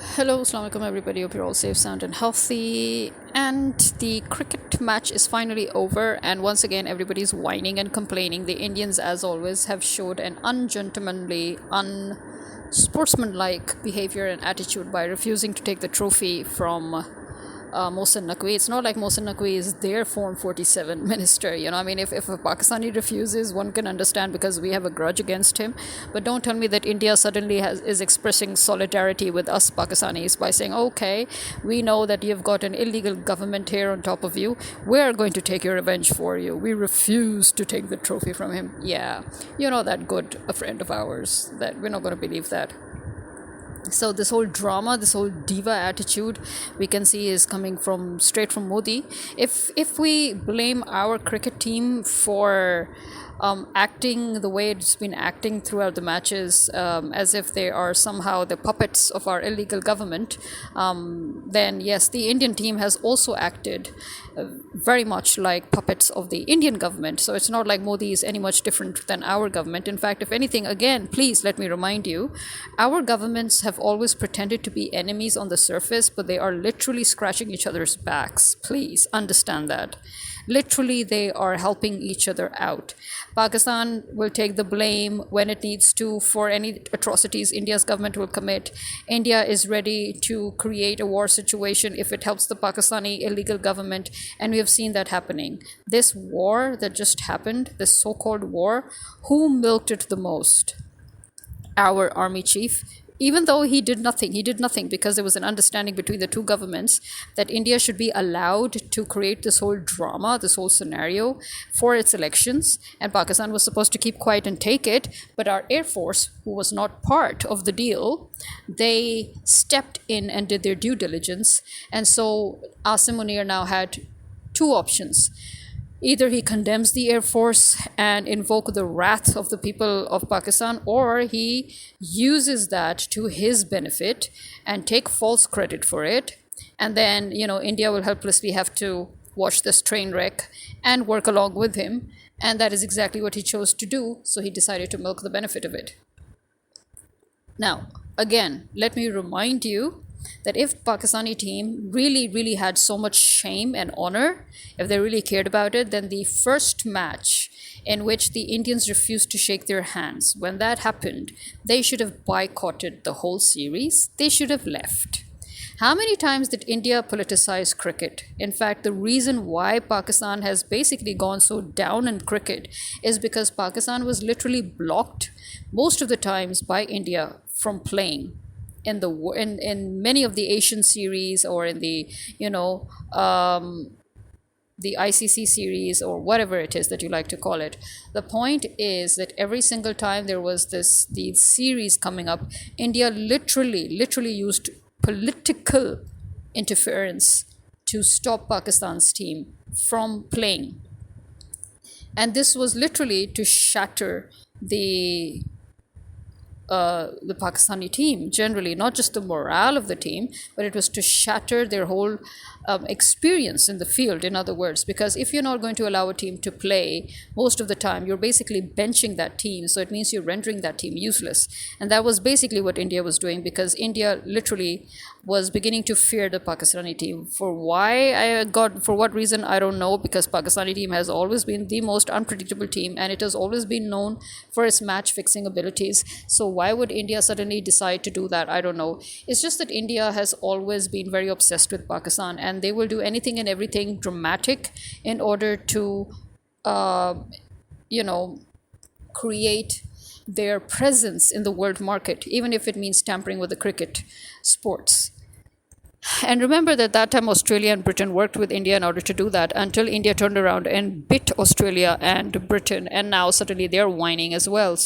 Hello, Assalamu alaikum everybody. Hope you're all safe, sound, and healthy. And the cricket match is finally over, and once again, everybody's whining and complaining. The Indians, as always, have showed an ungentlemanly, unsportsmanlike behavior and attitude by refusing to take the trophy from Mohsen Naqvi. It's not like Mohsen Naqvi is their Form 47 minister. I mean, if a Pakistani refuses, one can understand because we have a grudge against him. But don't tell me that India suddenly is expressing solidarity with us Pakistanis by saying, okay, we know that you've got an illegal government here on top of you. We're going to take your revenge for you. We refuse to take the trophy from him. Yeah, that good a friend of ours, that we're not going to believe that. So this whole drama, this whole diva attitude, we can see is coming from straight from Modi. If we blame our cricket team for acting the way it's been acting throughout the matches, as if they are somehow the puppets of our illegal government, then yes, the Indian team has also acted very much like puppets of the Indian government. So it's not like Modi is any much different than our government. In fact, if anything, again, please let me remind you, our governments have always pretended to be enemies on the surface, but they are literally scratching each other's backs. Please understand that. Literally, they are helping each other out. Pakistan will take the blame when it needs to for any atrocities India's government will commit. India is ready to create a war situation if it helps the Pakistani illegal government, and we have seen that happening. This war that just happened, this so-called war, who milked it the most? Our army chief. Even though he did nothing because there was an understanding between the two governments that India should be allowed to create this whole drama, this whole scenario for its elections, and Pakistan was supposed to keep quiet and take it. But our Air Force, who was not part of the deal, they stepped in and did their due diligence. And so Asim Munir now had two options. Either he condemns the Air Force and invoke the wrath of the people of Pakistan, or he uses that to his benefit and take false credit for it. And then, India will helplessly have to watch this train wreck and work along with him. And that is exactly what he chose to do. So he decided to milk the benefit of it. Now, again, let me remind you that if Pakistani team really had so much shame and honor, if they really cared about it, then the first match in which the Indians refused to shake their hands, when that happened, they should have boycotted the whole series. They should have left. How many times did India politicize cricket? In fact, the reason why Pakistan has basically gone so down in cricket is because Pakistan was literally blocked most of the times by India from playing in many of the Asian series, or in the the ICC series, or whatever it is that you like to call it. The point is that every single time there was the series coming up, India literally used political interference to stop Pakistan's team from playing. And this was literally to shatter the Pakistani team generally, not just the morale of the team, but it was to shatter their whole experience in the field, in other words. Because if you're not going to allow a team to play most of the time, you're basically benching that team. So it means you're rendering that team useless. And that was basically what India was doing, because India literally was beginning to fear the Pakistani team. For what reason, I don't know, because Pakistani team has always been the most unpredictable team, and it has always been known for its match fixing abilities. So why would India suddenly decide to do that? I don't know. It's just that India has always been very obsessed with Pakistan, and they will do anything and everything dramatic in order to, create their presence in the world market, even if it means tampering with the cricket sports. And remember that time Australia and Britain worked with India in order to do that, until India turned around and bit Australia and Britain, and now suddenly they're whining as well.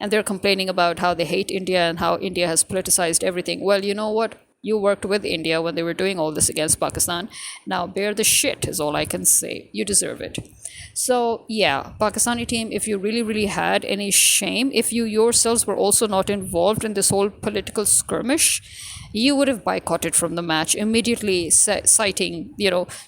And they're complaining about how they hate India and how India has politicized everything. Well, you know what? You worked with India when they were doing all this against Pakistan. Now bear the shit is all I can say. You deserve it. So yeah, Pakistani team, if you really, really had any shame, if you yourselves were also not involved in this whole political skirmish, you would have boycotted from the match immediately, citing,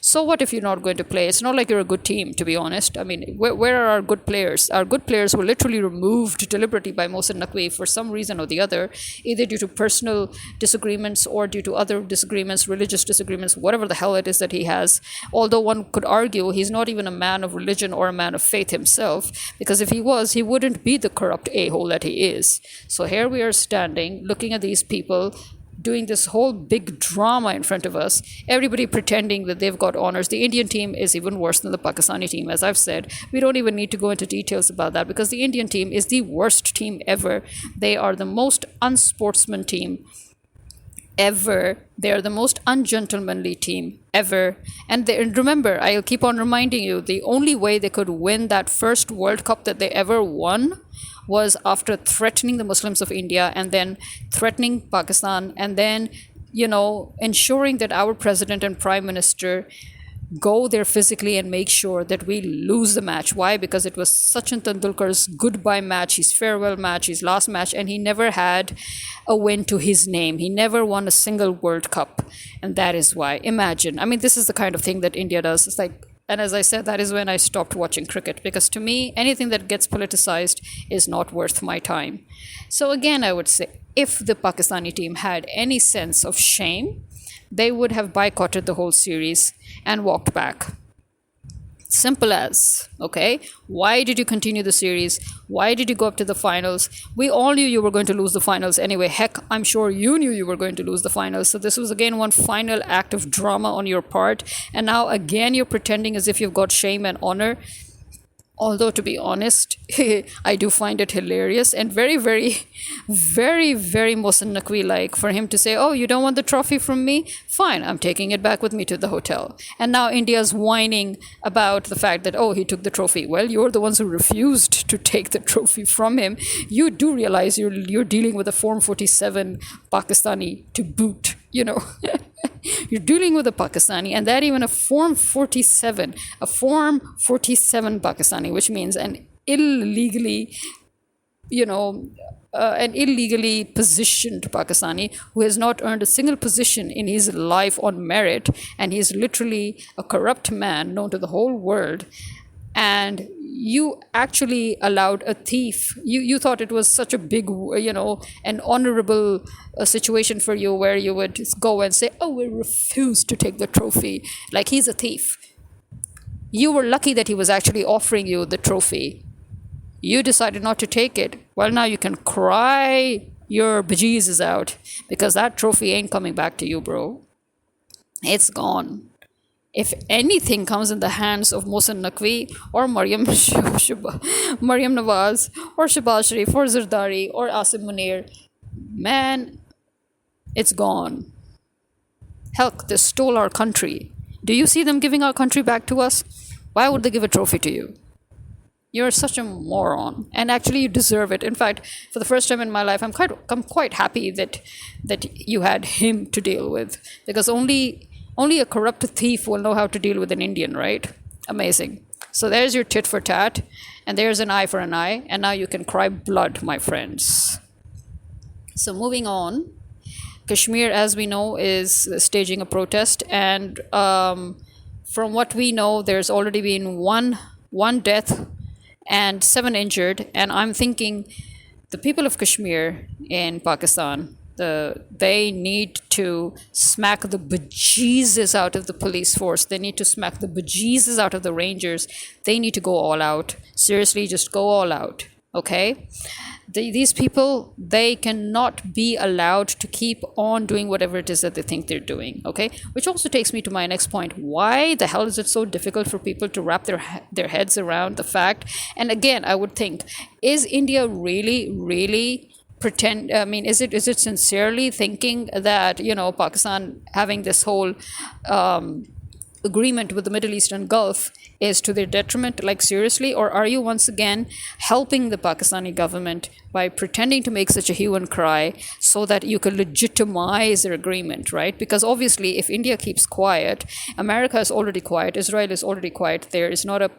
so what if you're not going to play? It's not like you're a good team, to be honest. I mean, where are our good players? Our good players were literally removed deliberately by Mohsen Naqvi for some reason or the other, either due to personal disagreements or due to other disagreements, religious disagreements, whatever the hell it is that he has. Although one could argue he's not even a man of religion or a man of faith himself, because if he was, he wouldn't be the corrupt a-hole that he is. So here we are standing, looking at these people doing this whole big drama in front of us, everybody pretending that they've got honors. The Indian team is even worse than the Pakistani team, as I've said. We don't even need to go into details about that, because the Indian team is the worst team ever. They are the most unsportsman team ever. They are the most ungentlemanly team ever. And remember, I'll keep on reminding you, the only way they could win that first World Cup that they ever won was after threatening the Muslims of India, and then threatening Pakistan, and then, ensuring that our president and prime minister go there physically and make sure that we lose the match. Why? Because it was Sachin Tendulkar's goodbye match, his farewell match, his last match, and he never had a win to his name. He never won a single World Cup. And that is why. Imagine. I mean, this is the kind of thing that India does. It's like, and as I said, that is when I stopped watching cricket, because to me, anything that gets politicized is not worth my time. So again, I would say, if the Pakistani team had any sense of shame, they would have boycotted the whole series and walked back. Simple as, okay? Why did you continue the series? Why did you go up to the finals? We all knew you were going to lose the finals anyway. Heck, I'm sure you knew you were going to lose the finals. So this was again one final act of drama on your part. And now again, you're pretending as if you've got shame and honor. Although, to be honest, I do find it hilarious and very, very, very, very Mohsen Naqvi-like for him to say, oh, you don't want the trophy from me? Fine, I'm taking it back with me to the hotel. And now India's whining about the fact that, oh, he took the trophy. Well, you're the ones who refused to take the trophy from him. You do realize you're dealing with a Form 47 Pakistani to boot, You're dealing with a Pakistani, and that even a Form 47 Pakistani, which means an illegally positioned Pakistani who has not earned a single position in his life on merit, and he's literally a corrupt man known to the whole world. And you actually allowed a thief. You thought it was such a big, an honorable situation for you, where you would go and say, oh, we refuse to take the trophy. Like he's a thief. You were lucky that he was actually offering you the trophy. You decided not to take it. Well, now you can cry your bejesus out, because that trophy ain't coming back to you, bro. It's gone. If anything comes in the hands of Mohsen Naqvi or Maryam Nawaz or Shahbaz Sharif or Zardari or Asim Munir, man, it's gone. Hell, they stole our country. Do you see them giving our country back to us? Why would they give a trophy to you? You're such a moron, and actually you deserve it. In fact, for the first time in my life, I'm quite happy that you had him to deal with, because only a corrupt thief will know how to deal with an Indian, right? Amazing. So there's your tit for tat, and there's an eye for an eye, and now you can cry blood, my friends. So moving on, Kashmir, as we know, is staging a protest, and from what we know, there's already been one death and 7 injured, and I'm thinking the people of Kashmir in Pakistan, they need to smack the bejesus out of the police force. They need to smack the bejesus out of the rangers. They need to go all out. Seriously, just go all out, okay? These people, they cannot be allowed to keep on doing whatever it is that they think they're doing, okay? Which also takes me to my next point. Why the hell is it so difficult for people to wrap their heads around the fact? And again, I would think, is India really is it sincerely thinking that Pakistan having this whole agreement with the Middle Eastern Gulf is to their detriment? Like, seriously? Or are you once again helping the Pakistani government by pretending to make such a hue and cry so that you can legitimize their agreement, right? Because obviously if India keeps quiet, America is already quiet, Israel is already quiet, there is not a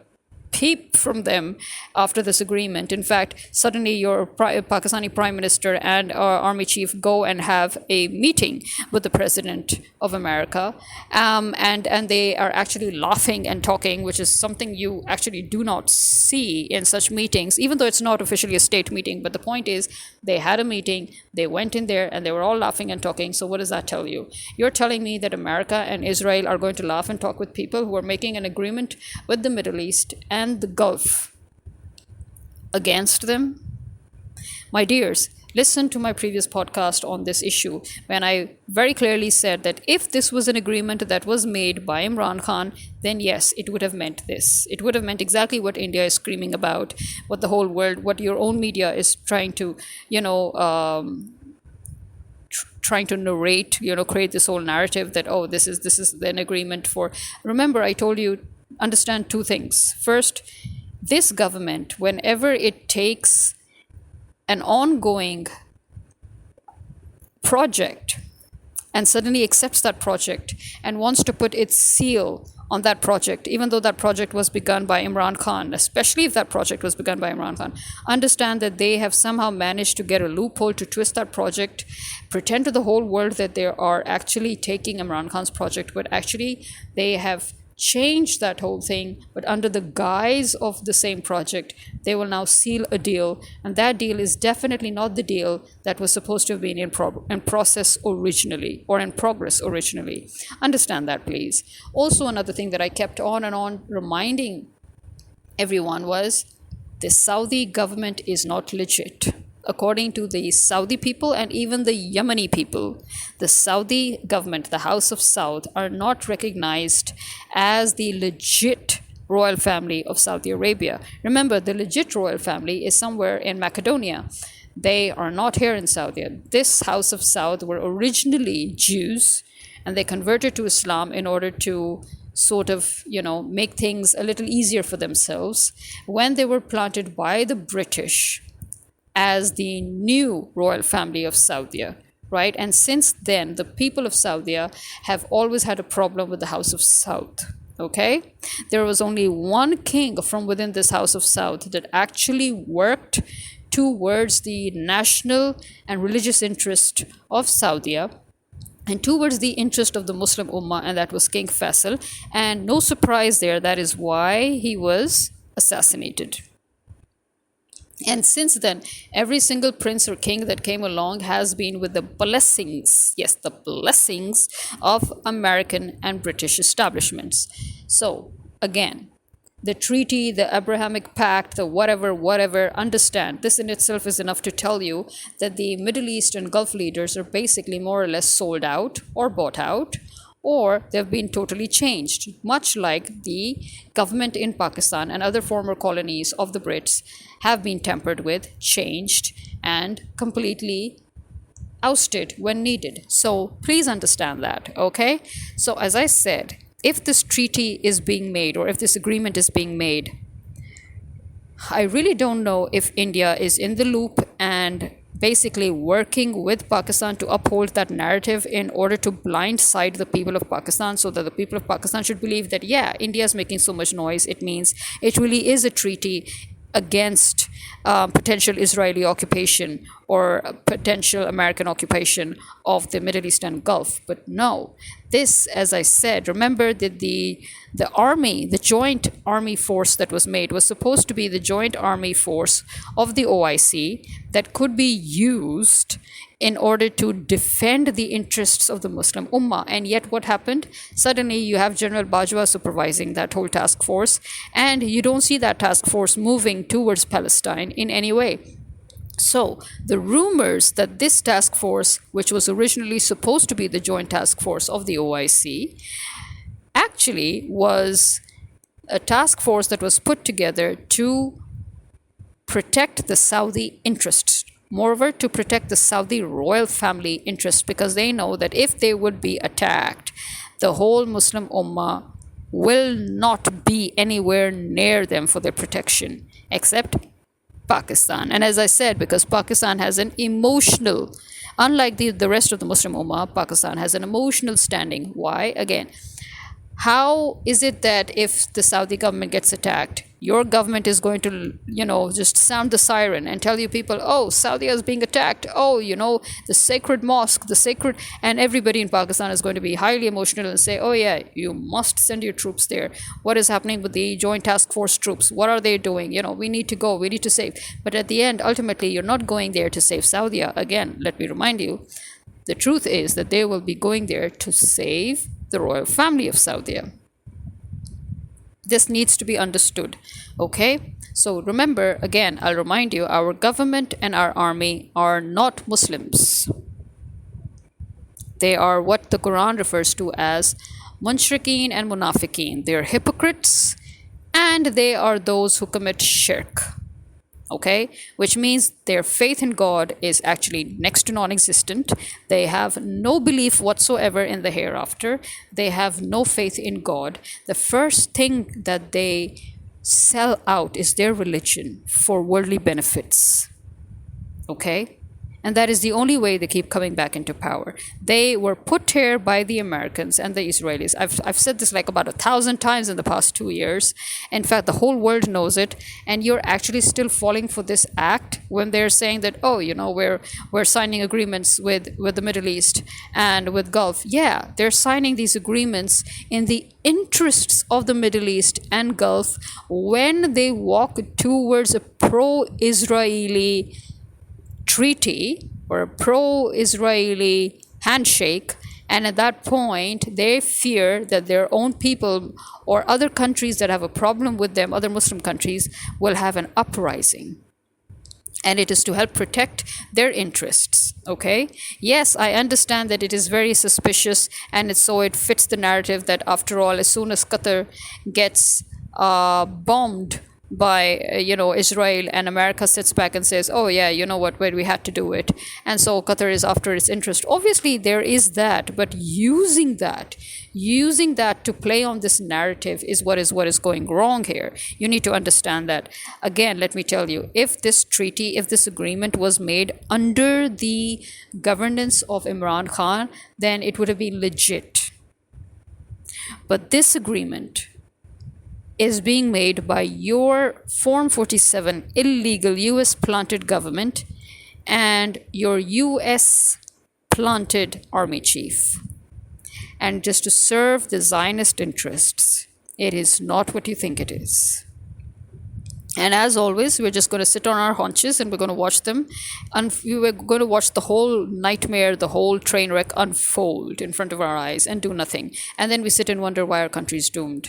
peep from them after this agreement. In fact, suddenly your Pakistani prime minister and army chief go and have a meeting with the president of America, and they are actually laughing and talking, which is something you actually do not see in such meetings, even though it's not officially a state meeting. But the point is, they had a meeting, they went in there, and they were all laughing and talking. So what does that tell you? You're telling me that America and Israel are going to laugh and talk with people who are making an agreement with the Middle East and the Gulf against them? My dears, listen to my previous podcast on this issue when I very clearly said that if this was an agreement that was made by Imran Khan, then yes, it would have meant this. It would have meant exactly what India is screaming about, what the whole world, what your own media is trying to, trying to narrate, create this whole narrative that, oh, this is an agreement for. Remember, I told you, understand two things. First, this government, whenever it takes an ongoing project and suddenly accepts that project and wants to put its seal on that project, even though that project was begun by Imran Khan, especially if that project was begun by Imran Khan, understand that they have somehow managed to get a loophole to twist that project, pretend to the whole world that they are actually taking Imran Khan's project, but actually they have changed that whole thing, but under the guise of the same project, they will now seal a deal, and that deal is definitely not the deal that was supposed to have been in process originally, or in progress originally. Understand that, please. Also, another thing that I kept on and on reminding everyone was the Saudi government is not legit. According to the Saudi people and even the Yemeni people, the Saudi government, the House of Saud, are not recognized as the legit royal family of Saudi Arabia. Remember, the legit royal family is somewhere in Macedonia. They are not here in Saudi. This House of Saud were originally Jews, and they converted to Islam in order to sort of, make things a little easier for themselves when they were planted by the British as the new royal family of Saudi, right? And since then, the people of Saudi have always had a problem with the House of Saud, okay? There was only one king from within this House of Saud that actually worked towards the national and religious interest of Saudi and towards the interest of the Muslim Ummah, and that was King Faisal. And no surprise there, that is why he was assassinated. And since then, every single prince or king that came along has been with the blessings, yes, the blessings of American and British establishments. So, again, the treaty, the Abrahamic Pact, the whatever, understand, this in itself is enough to tell you that the Middle East and Gulf leaders are basically more or less sold out or bought out, or they've been totally changed, much like the government in Pakistan and other former colonies of the Brits have been tampered with, changed, and completely ousted when needed. So please understand that, okay? So as I said, if this treaty is being made, or if this agreement is being made, I really don't know if India is in the loop and basically working with Pakistan to uphold that narrative in order to blindside the people of Pakistan, so that the people of Pakistan should believe that, yeah, India is making so much noise, it means it really is a treaty against potential Israeli occupation or potential American occupation of the Middle East and Gulf. But no, this, as I said, remember that the army, the joint army force that was made was supposed to be the joint army force of the OIC that could be used in order to defend the interests of the Muslim Ummah. And yet what happened? Suddenly you have General Bajwa supervising that whole task force, and you don't see that task force moving towards Palestine in any way. So the rumors that this task force, which was originally supposed to be the joint task force of the OIC, actually was a task force that was put together to protect the Saudi interests. Moreover, to protect the Saudi royal family interests, because they know that if they would be attacked, the whole Muslim Ummah will not be anywhere near them for their protection, except Pakistan. And as I said, because Pakistan has an emotional, unlike the rest of the Muslim Ummah, Pakistan has an emotional standing. Why? Again, How is it that if the Saudi government gets attacked, your government is going to, just sound the siren and tell you people, oh, Saudi is being attacked. Oh, the sacred mosque, the sacred, and everybody in Pakistan is going to be highly emotional and say, oh, yeah, you must send your troops there. What is happening with the Joint Task Force troops? What are they doing? We need to go, we need to save. But at the end, ultimately, you're not going there to save Saudi. Again, let me remind you, the truth is that they will be going there to save the royal family of Saudi. This needs to be understood. Okay? So remember, again, I'll remind you, our government and our army are not Muslims. They are what the Quran refers to as munshrikeen and munafiqeen. They are hypocrites, and they are those who commit shirk. Okay, which means their faith in God is actually next to non-existent. They have no belief whatsoever in the hereafter. They have no faith in God. The first thing that they sell out is their religion for worldly benefits. Okay, and that is the only way they keep coming back into power. They were put here by the Americans and the Israelis. I've said this like about 1,000 times in the past 2 years. In fact, the whole world knows it, and you're actually still falling for this act when they're saying that, oh, we're signing agreements with the Middle East and with Gulf. Yeah, they're signing these agreements in the interests of the Middle East and Gulf when they walk towards a pro-Israeli treaty or a pro-Israeli handshake, and at that point they fear that their own people or other countries that have a problem with them, other Muslim countries, will have an uprising. And it is to help protect their interests. Okay? Yes, I understand that it is very suspicious, and it fits the narrative that after all, as soon as Qatar gets bombed by Israel, and America sits back and says, oh yeah, you know what, we had to do it, and so Qatar is after its interest. Obviously there is that, but using that to play on this narrative is what is going wrong here. You need to understand that. Again, let me tell you, if this agreement was made under the governance of Imran Khan, then it would have been legit. But this agreement is being made by your Form 47 illegal US planted government and your US planted army chief. And just to serve the Zionist interests. It is not what you think it is. And as always, we're just going to sit on our haunches and we're going to watch them. And we're going to watch the whole nightmare, the whole train wreck unfold in front of our eyes and do nothing. And then we sit and wonder why our country is doomed.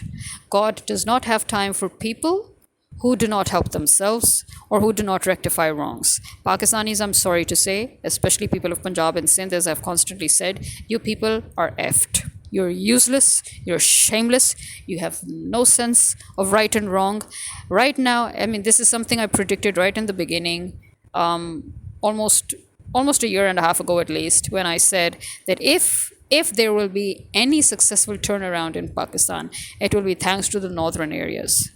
God does not have time for people who do not help themselves or who do not rectify wrongs. Pakistanis, I'm sorry to say, especially people of Punjab and Sindh, as I've constantly said, you people are effed. You're useless, you're shameless, you have no sense of right and wrong. Right now, this is something I predicted right in the beginning, almost a year and a half ago at least, when I said that if there will be any successful turnaround in Pakistan, it will be thanks to the northern areas.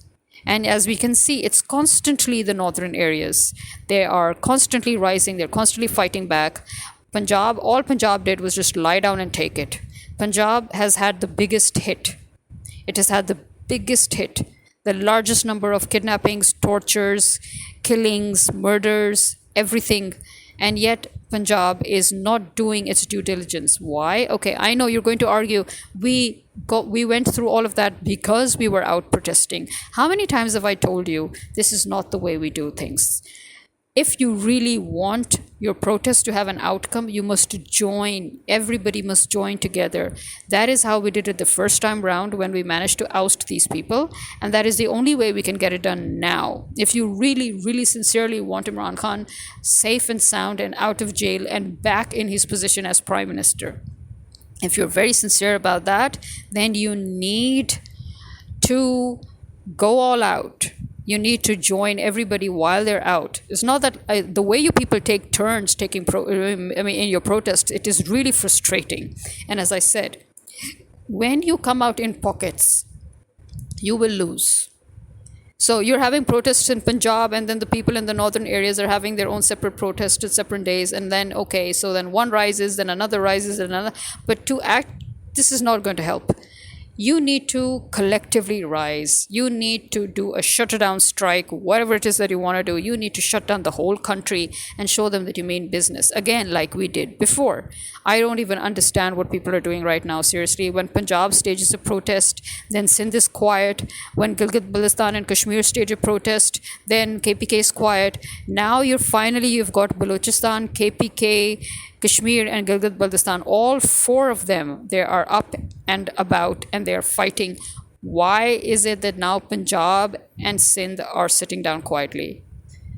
And as we can see, it's constantly the northern areas. They are constantly rising, they're constantly fighting back. All Punjab did was just lie down and take it. Punjab has had the biggest hit. It has had the biggest hit. The largest number of kidnappings, tortures, killings, murders, everything. And yet Punjab is not doing its due diligence. Why? Okay, I know you're going to argue we went through all of that because we were out protesting. How many times have I told you this is not the way we do things? If you really want your protest to have an outcome, you must join. Everybody must join together. That is how we did it the first time round when we managed to oust these people. And that is the only way we can get it done now. If you really, really sincerely want Imran Khan safe and sound and out of jail and back in his position as Prime Minister, if you're very sincere about that, then you need to go all out. You need to join everybody while they're out. It's not that the way you people take turns in your protests, it is really frustrating. And as I said, when you come out in pockets, you will lose. So you're having protests in Punjab, and then the people in the northern areas are having their own separate protests at separate days. And then, okay, so then one rises, then another rises, and another. But to act, this is not going to help. you need to collectively rise. You need to do a shutdown strike, whatever it is that you want to do. You need to shut down the whole country and show them that you mean business. Again, like we did before. I don't even understand what people are doing right now, seriously. When Punjab stages a protest, then Sindh is quiet. When Gilgit Baltistan and Kashmir stage a protest, then KPK is quiet. Now you've got Baluchistan, KPK, Kashmir and Gilgit Baltistan, all four of them, they are up and about and they are fighting. Why is it that now Punjab and Sindh are sitting down quietly?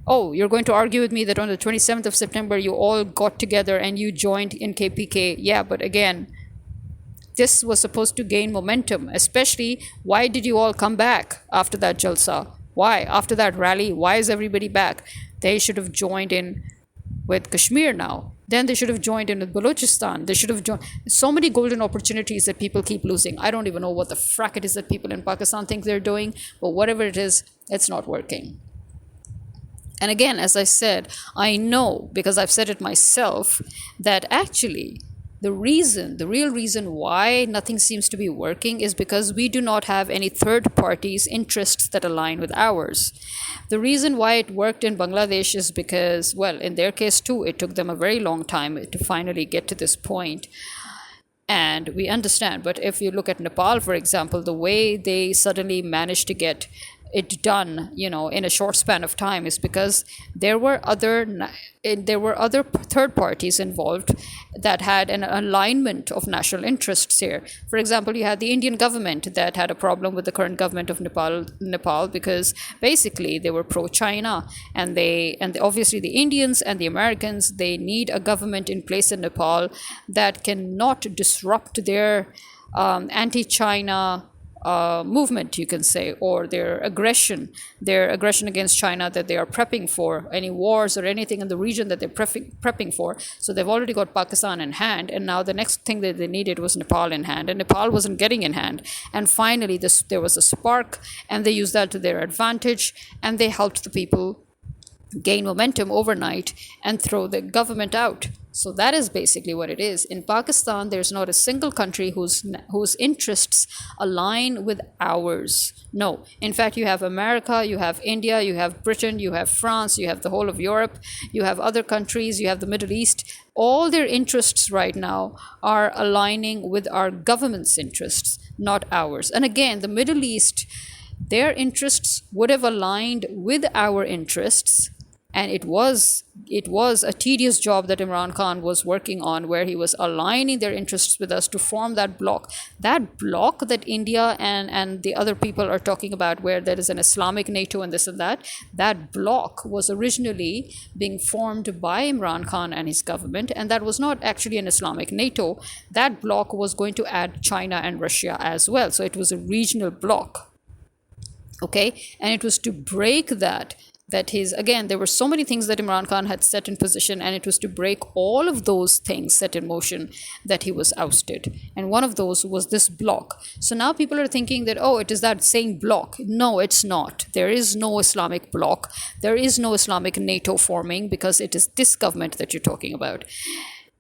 Oh, you're going to argue with me that on the 27th of September you all got together and you joined in KPK. Yeah, but again, this was supposed to gain momentum, especially why did you all come back after that Jalsa? Why? After that rally, why is everybody back? They should have joined in with Kashmir now. Then they should have joined in with Balochistan. They should have joined. So many golden opportunities that people keep losing. I don't even know what the frack it is that people in Pakistan think they're doing, but whatever it is, it's not working. And again, as I said, I know because I've said it myself that actually the real reason why nothing seems to be working is because we do not have any third parties' interests that align with ours. The reason why it worked in Bangladesh is because, well, in their case too, it took them a very long time to finally get to this point. And we understand. But if you look at Nepal, for example, the way they suddenly managed to get it done, in a short span of time is because there were other third parties involved that had an alignment of national interests here. For example, you had the Indian government that had a problem with the current government of Nepal because basically they were pro-China, and obviously the Indians and the Americans, they need a government in place in Nepal that cannot disrupt their anti-China movement, you can say, or their aggression against China that they are prepping for, any wars or anything in the region that they're prepping for. So they've already got Pakistan in hand, and now the next thing that they needed was Nepal in hand, and Nepal wasn't getting in hand. And finally, there was a spark, and they used that to their advantage, and they helped the people gain momentum overnight and throw the government out. So that is basically what it is. In Pakistan, there's not a single country whose interests align with ours. No. In fact, you have America, you have India, you have Britain, you have France, you have the whole of Europe, you have other countries, you have the Middle East. All their interests right now are aligning with our government's interests, not ours. And again, the Middle East, their interests would have aligned with our interests. And it was a tedious job that Imran Khan was working on, where he was aligning their interests with us to form that bloc. That bloc that India and the other people are talking about, where there is an Islamic NATO and this and that bloc was originally being formed by Imran Khan and his government. And that was not actually an Islamic NATO. That bloc was going to add China and Russia as well. So it was a regional bloc. Okay? And it was to break that there were so many things that Imran Khan had set in position, and it was to break all of those things set in motion that he was ousted. And one of those was this bloc. So now people are thinking that, it is that same bloc. No, it's not. There is no Islamic bloc. There is no Islamic NATO forming, because it is this government that you're talking about.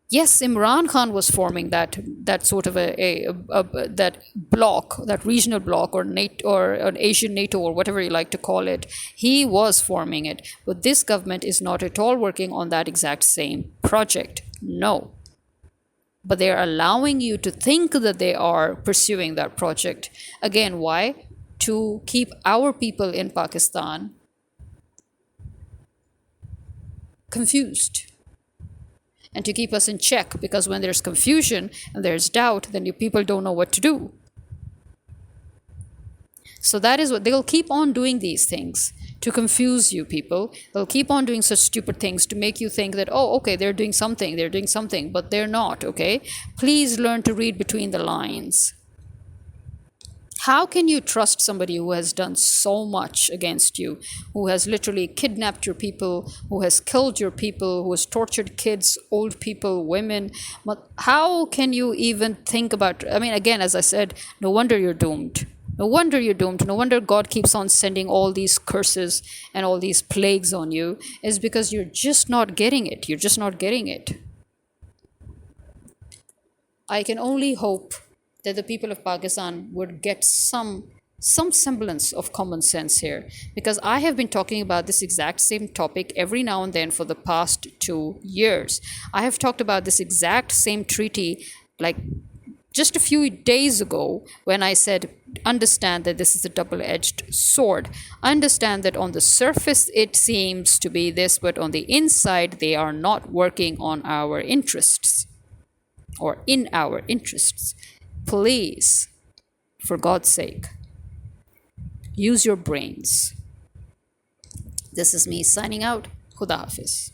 Yes, Imran Khan was forming that sort of that bloc, that regional bloc, or NATO, or an Asian NATO, or whatever you like to call it. He was forming it, but this government is not at all working on that exact same project. No, but they are allowing you to think that they are pursuing that project. Again, why? To keep our people in Pakistan confused. And to keep us in check, because when there's confusion and there's doubt, then you people don't know what to do. So that is what they'll keep on doing, these things to confuse you people. They'll keep on doing such stupid things to make you think that, okay, they're doing something, but they're not, okay? Please learn to read between the lines. How can you trust somebody who has done so much against you, who has literally kidnapped your people, who has killed your people, who has tortured kids, old people, women? But how can you even think about, again, as I said, no wonder you're doomed. No wonder you're doomed. No wonder God keeps on sending all these curses and all these plagues on you, is because you're just not getting it. You're just not getting it. I can only hope that the people of Pakistan would get some semblance of common sense here, because I have been talking about this exact same topic every now and then for the past 2 years. I have talked about this exact same treaty like just a few days ago when I said, understand that this is a double edged sword. Understand that on the surface it seems to be this, but on the inside they are not working on our interests or in our interests. Please, for God's sake, use your brains. This is me signing out. Khuda Hafiz.